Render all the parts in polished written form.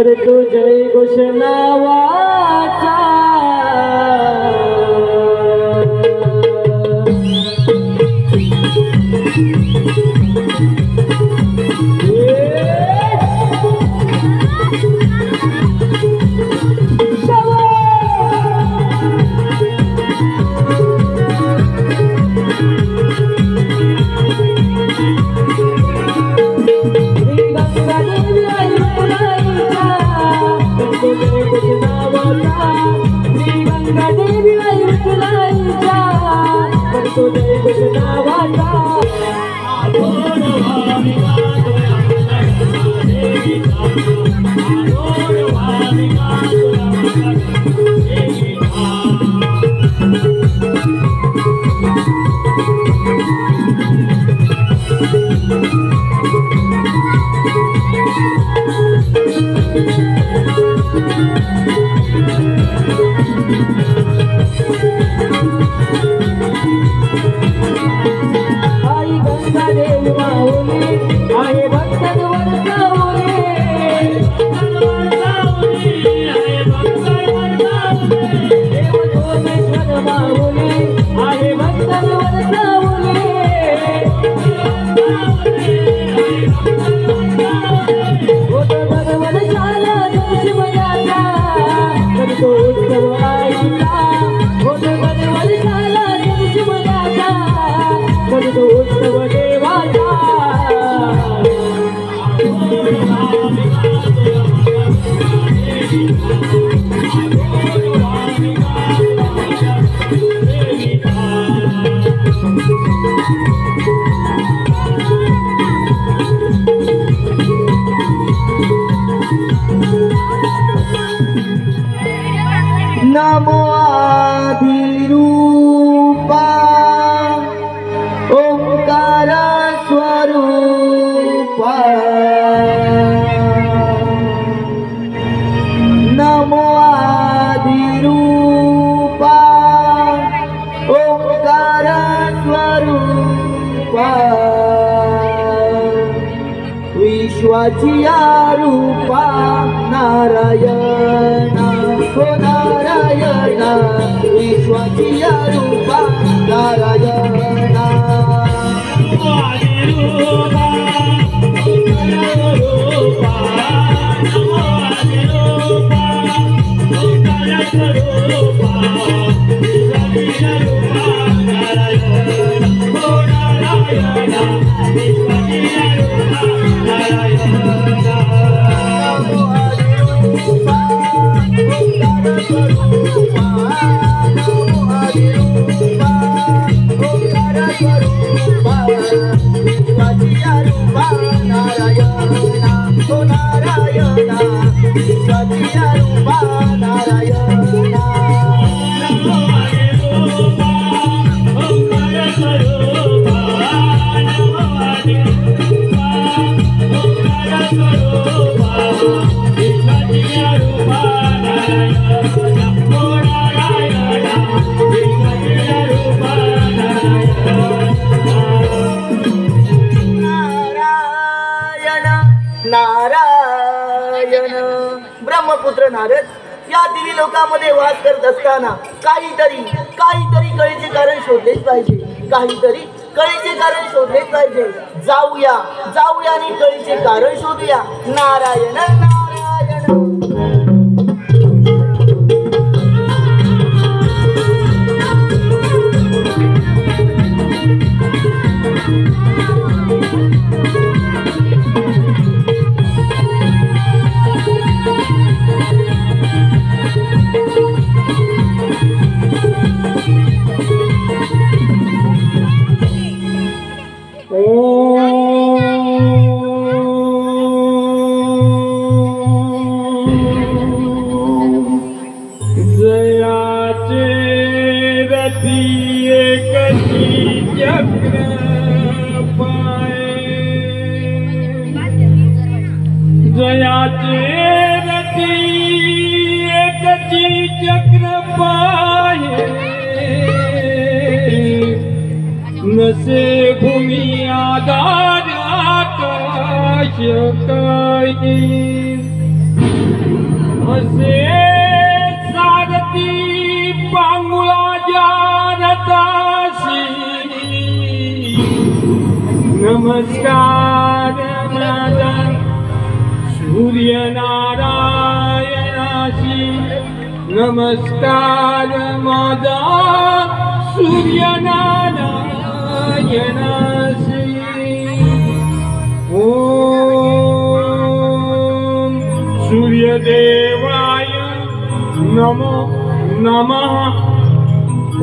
करतो जय घोषणा वाचा नमो आदिरूपा ओंकार स्वरूपा नमो आदिरूपा ओंकार स्वरूपा विश्वाची रूपा नारायण हो नारायण विश्वाची रूपा नारायण नारायण ब्रह्मपुत्र नारद या दिवी लोकांमध्ये वास करत असताना काहीतरी कळीचे कारण शोधलेच पाहिजे काहीतरी कळीचे कारण शोधलेच पाहिजे जाऊया आणि कळीचे कारण शोधूया नारायण जयाचे रती एकची चक्र असे सारथी पांगुळाच्या रथाशी नमस्कार माझा सूर्यनारायणाशी नमस्कार माझा सूर्यनारायणाशी ओम सूर्यदेवाय नमो नमः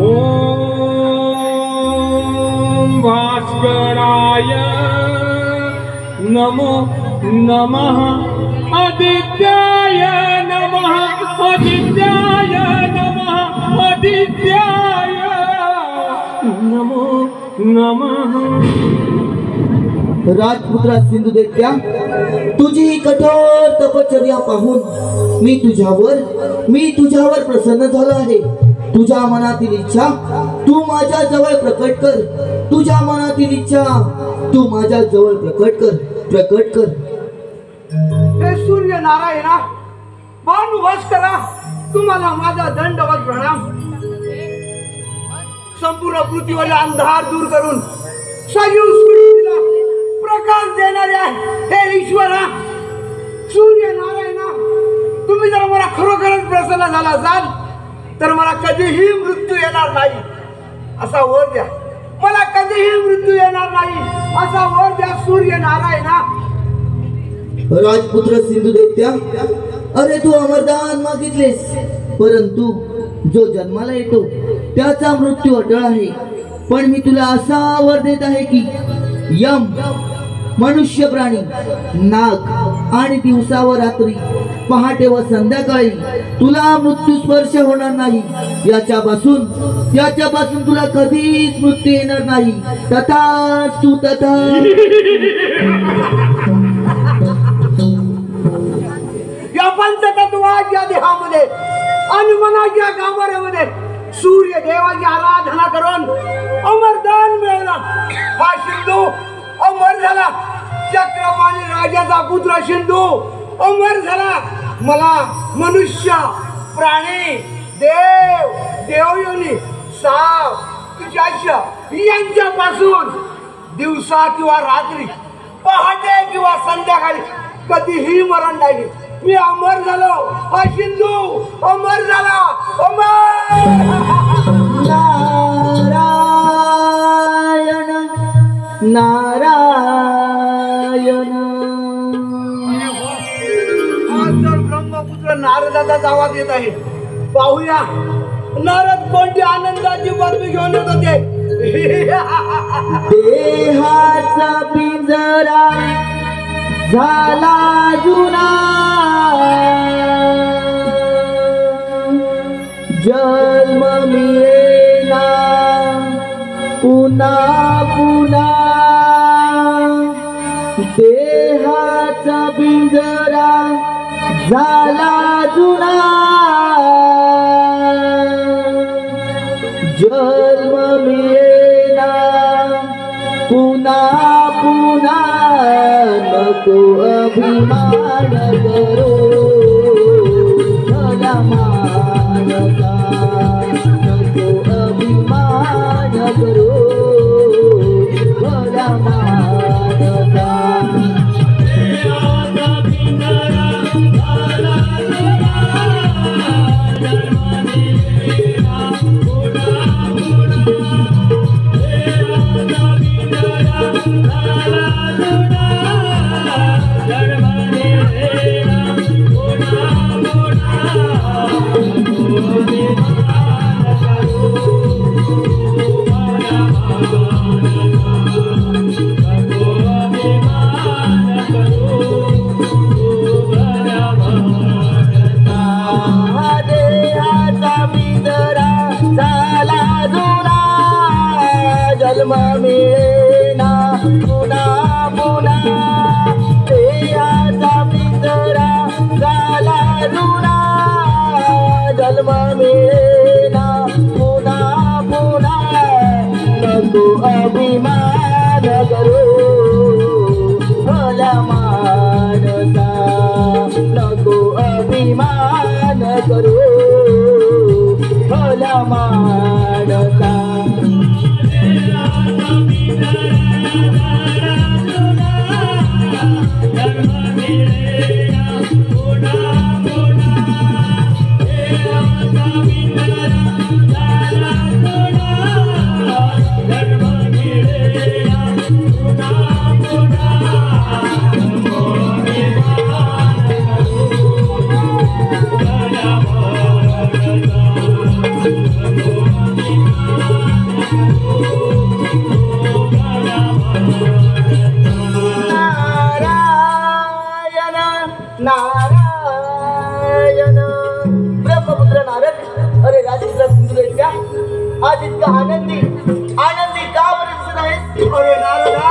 ओम भास्कराय नमो नमः आदित्याय नमः आदित्याय नमः आदित्याय नमो नमः। राजपुत्रा सिंधू दैत्या, तुझी ही कठोर तपश्चर्या पाहून मी तुझ्यावर प्रसन्न झालो आहे। तुझ्या मनातील इच्छा तू माझ्या जवळ प्रकट कर, तुझ्या मनातील इच्छा तू माझ्या जवळ प्रकट कर। हे सूर्य नारायणा, भानुभास्करा, तुम्हाला माझा दंडवत प्रणाम। संपूर्ण पृथ्वीवरील अंधार दूर करून सजीव सृष्टीला प्रकाश देणारे हे ईश्वरा सूर्य नारायणा, तुम्ही जर मला खरोखरच प्रसन्न झाला असाल तर मला कधीही मृत्यू येणार नाही असा वर द्या। मला कधीही मृत्यू येणार नाही असा वर द्या सूर्य नारायणा। राजपुत्र सिंधू दैत्या, अरे तू अमरदान मागितलेस, परंतु जो जन्माला येतो त्याचा मृत्यू अटळ आहे। पण मी तुला असा वर देत आहे की यम, मनुष्य प्राणी, नाग आणि दिवसा व रात्री, पहाटे व संध्याकाळी तुला मृत्यू स्पर्श होणार नाही। याच्यापासून तुला कधीच मृत्यू येणार नाही। तथास्तु तथा। या पंचतत्वाच्या देहामध्ये आणि मनाच्या गाभाऱ्यामध्ये सूर्य देवाची आराधना करून अमरदान मिळवला। हा सिंधू अमर झाला, चक्रपाणी राजाचा पुत्र सिंधू अमर झाला। मला मनुष्य, प्राणी, देवयोनी, साप, पिशाच यांच्यापासून दिवसा किंवा रात्री, पहाटे किंवा संध्याकाळी कधीही मरण नाही। मी अमर झालो, हा सिंधू अमर झाला। नारायण नारायण। आज तर ब्रह्मपुत्र नारदाचा आवाज येत आहे, पाहूया नारद कोणती आनंदाची बातमी घेऊन येत होते। देहाचा पिंजरा झाला जुना, जन्म मिळेना पुन्हा पुन्हा। देहाचा पिंजरा झाला जुना, जन्म मिळेना पुन्हा पुन्हा। नको अभिमान करो भला मानता, नको अभिमान करो भला मानता। जन्म मिळेना पुन्हा पुन्हा। देहाचा पिंजरा झाला जुना, जन्म मिळेना पुन्हा पुन्हा। नको अभिमान करो भला मानता, नको अभिमान नारायण नारायण ब्रह्मपुत्र नारद, अरे राजेंद्र सिंधुदेशा, आज इतका आनंदी आनंदी का बरं दिसत आहेस? अरे नारदा,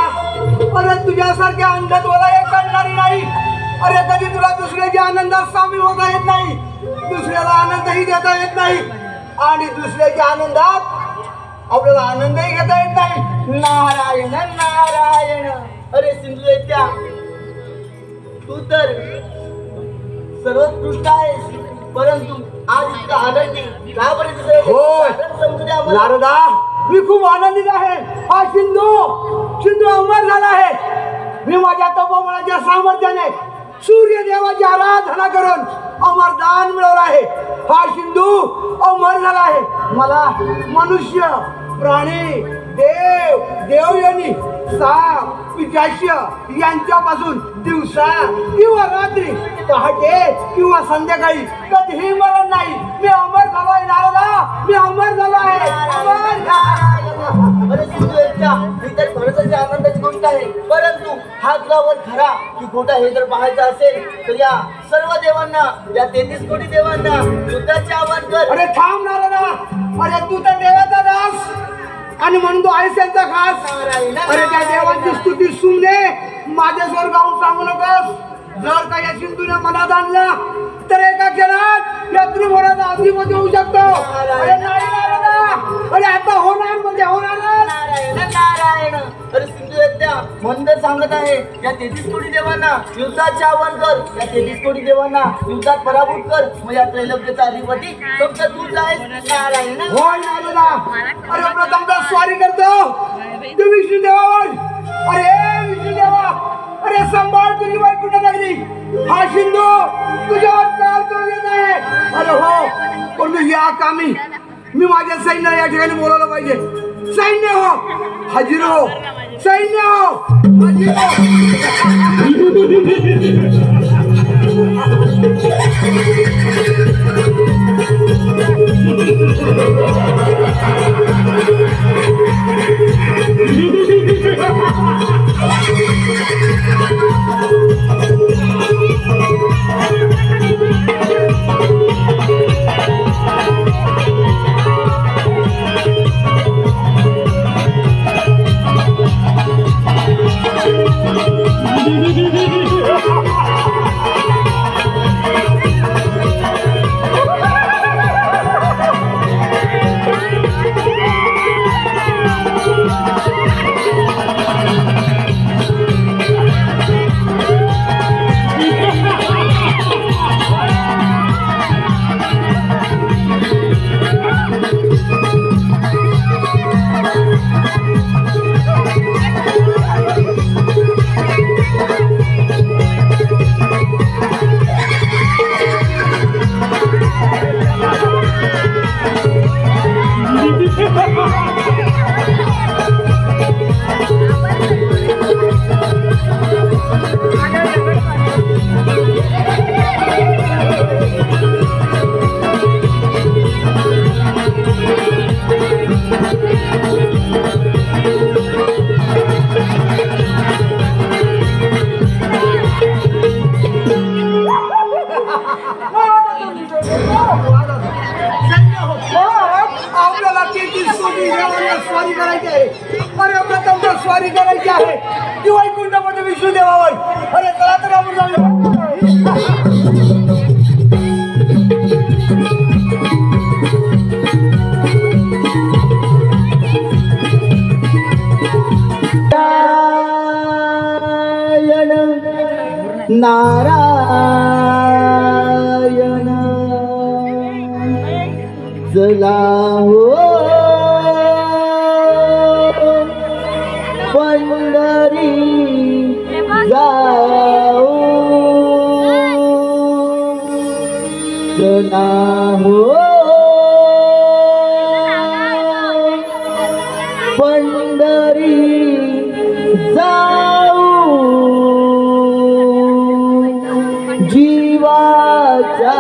अरे तुझ्यासारख्या अंधत मला एक कळणारी नाही. अरे कधी तुला दुसऱ्याच्या आनंदात सामील होता येत नाही, दुसऱ्याला आनंदही देता येत नाही, आणि दुसऱ्याच्या आनंदात आपल्याला आनंदही घेता येत नाही. नारायण नारायण, अरे सिंधुदेशा, तू तर सर्वोत्कृष्ट आहेस, परंतु आज इतका आनंदी का बरं दिसत आहेस? होय. कारण समजू दे आम्हाला. नारदा, मी खूप आनंदित आहे. हा सिंधू अमर झाला आहे. मी माझ्या तपोबलाच्या सामर्थ्याने सूर्यदेवाची आराधना करून अमरदान मिळवलं आहे. हा सिंधू अमर झाला आहे. मला मनुष्य, प्राणी, देवयोनी, साप, पिशाच्य यांच्यापासून दिवसा किंवा रात्री, पहाटे किंवा संध्याकाळी कधीही मरण नाही. मी अमर झालो आहे नारदा, मी अमर झालो आहे. अरे सिंधुदेशा, ही तर खरंच आनंदाची गोष्ट आहे, परंतु हा तुला वर खरा की खोटा हे जर पाहायचं असेल तर या सर्व देवांना, या 33 कोटी देवांना युद्धाचे आवाहन कर. अरे थांब नारदा, अरे तू तर देवाचा दास आणि म्हणून तो आहेस त्यांचा खास. अरे त्या देवांची स्तुती सुमने माझ्यासवर गाऊन सांगू नकोस. जर का या सिंधूने मनात आणलं तर एका क्षणात या त्रिभुवनाचा अधिपती होऊ शकतो. अरे नाही नारदा, अरे आता होणार म्हणजे होणारच. नारायण नारायण, अरे सिंधुदेशा, म्हणून सांगत आहे या 33 कोटी देवांना युद्धाचे आवाहन कर, या 33 कोटी देवांना युद्धात पराभूत कर. मग या त्रैलोक्याचा अधिपती फक्त तूच आहेस. नारायण होय नारदा, अरे प्रथमतः स्वारी करतो तू विष्णुदेवावर. अरे विष्णुदेवा, अरे सांभाळ तुझी वैकुंठ नगरी. हा सिंधू तुझ्यावर चाल करू देत आहे. अरे हो, पण या कामी मी माझ्या सैन्याला या ठिकाणी बोलावलं पाहिजे. सैन्य हो, हजीर हो, सैन्य हो, हजीर हो. आपल्याला 33 कोटी देवांना स्वारी करायची आहे. अरे प्रथम तर स्वारी करायची आहे ती वैकुंठामध्ये विष्णुदेवावर. अरे चला तर आपण जाऊया. नारायण चला हो पंढरी जाऊ, चला हो पंढरी जाऊ, जीवाचा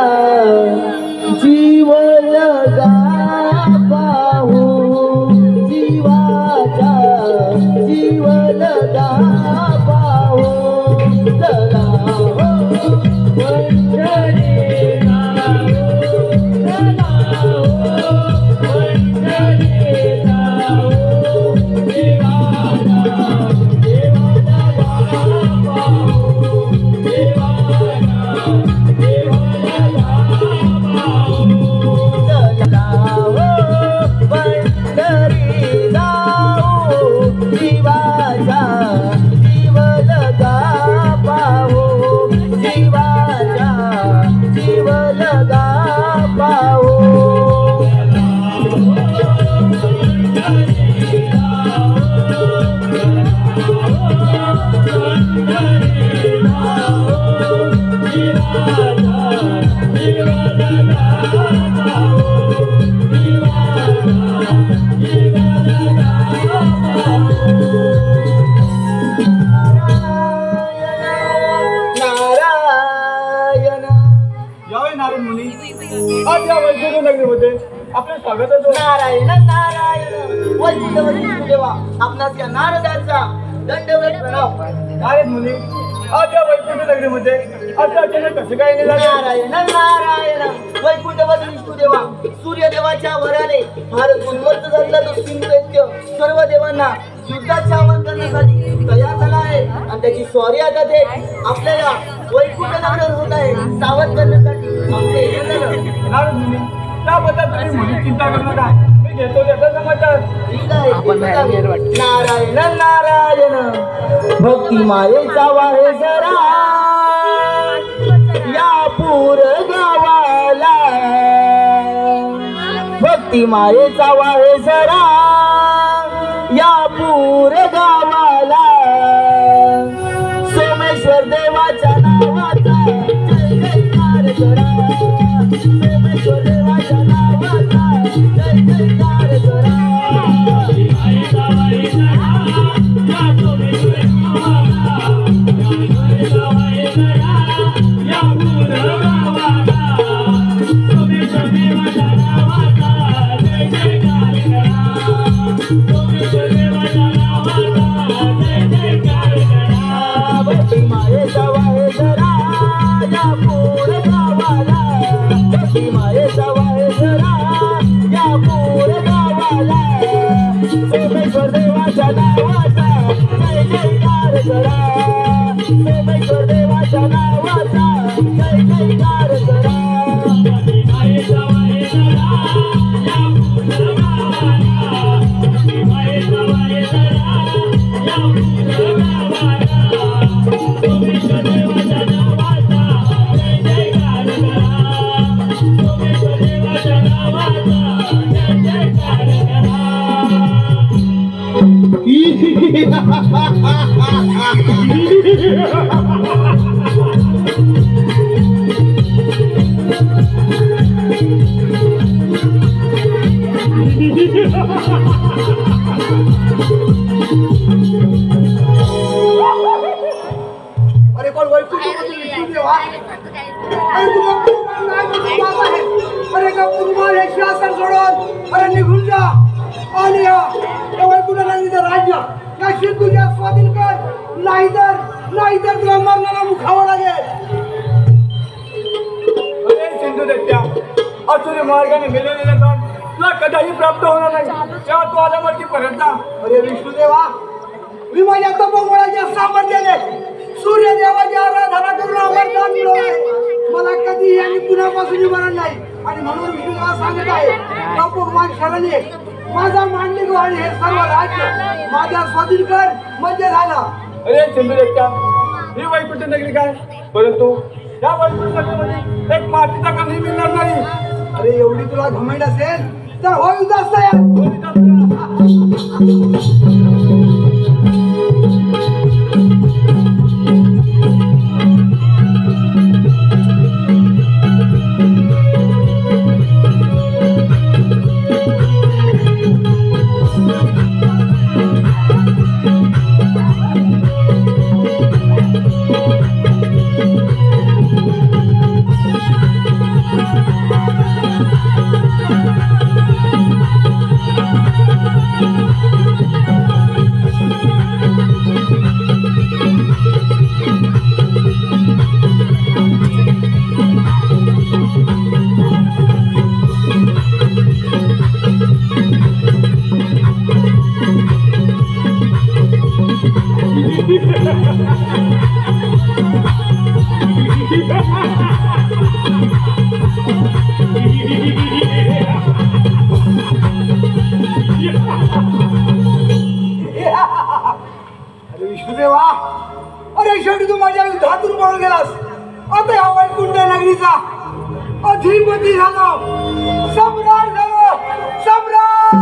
नारायण यावे नारायण मुनी, आज या वैकुंठ नगरीमध्ये आपले स्वागत आहे. नारायण नारायण वैकुंठवरील विष्णुदेवा, आपणास या नारदाचा दंडवत प्रणाम. नारायण मुनी, आज या वैकुंठ नगरीमध्ये आता अचानक कसं काय निघाले? नारायण नारायण वैकुंठवरील विष्णुदेवा, सूर्यदेवाच्या वराने भारत उन्मत्त झालेला तो सिंहदैत्य सर्व देवांना युद्धात सावध करण्यासाठी तयार झाला आहे आणि त्याची स्वारी आता ते आपल्याला वैकुंठ नगरीवर होत आहे सावध करण्यासाठी आमचे हे झालं. नारायण मुनी, त्याबद्दल तुम्ही मुली चिंता करू नका, मी घेतो त्याचा समाचार. ठीक आहे, नारायण नारायण भक्ती मायेचा वाहे जरा या पूर गावाला, भक्ती मायेचा वाहे जरा या पूर गावाला, सोमेश्वर देवाच्या नावाचा जय जयकार करा, सोमेश्वर देवाच्या नावाचा जय जयकार करा. भक्ती मायेचा वाहे जरा या पूर गावाला, भक्ती मायेचा वाहे जरा या पूर गावाला, सोमेश्वर देवाच्या नावाचा जय जयकार करा, सोमेश्वर देवाच्या नावाचा जय जयकार करा. अरे पण वैकुंठमधील विष्णुदेवा, अरे तुला पुरुमाल नाही म्हणून बाबा आहे. अरे का पुरुमाल हे शासन सोडून अरे निघून जा आणि या वैकुंठ नगरीचं राज्य या सिंधूच्या स्वाधीन कर, नाहीतर तुला मरणाला मुखावं लागेल. अरे सिंधू दैत्या, असुरी मार्गाने गेलेले धन तुला कदाही प्राप्त होणार नाही, तेव्हा तू आदमाची पर्यंत. अरे विष्णुदेवा, मी माझ्या तपोबळाच्या सामर्थ्याने सूर्यदेवाची आराधना करून अमरदान मिळवले. मला कधीही आणि पुण्यापासून मरण नाही आणि म्हणून विष्णुदेवा सांगत आहे, तपोमान शरणे माझा मांडलिक आणि हे सर्व राज्य माझ्या स्वाधीन कर म्हणजे झालं. अरे सिंधुदेत्या, ही वैकुंठ नगरी काय, परंतु या वैकुंठ नगरीमध्ये एक मातीचा कणही मिळणार नाही. अरे एवढी तुला घमंड असेल तर होय उदास विष्णुदेवा, अरे शेवटी तू माझ्या युद्धातून पळून गेलास. आता या वैकुंठ नगरीचा अधिपती झालो, सम्राट झालो, सम्राट.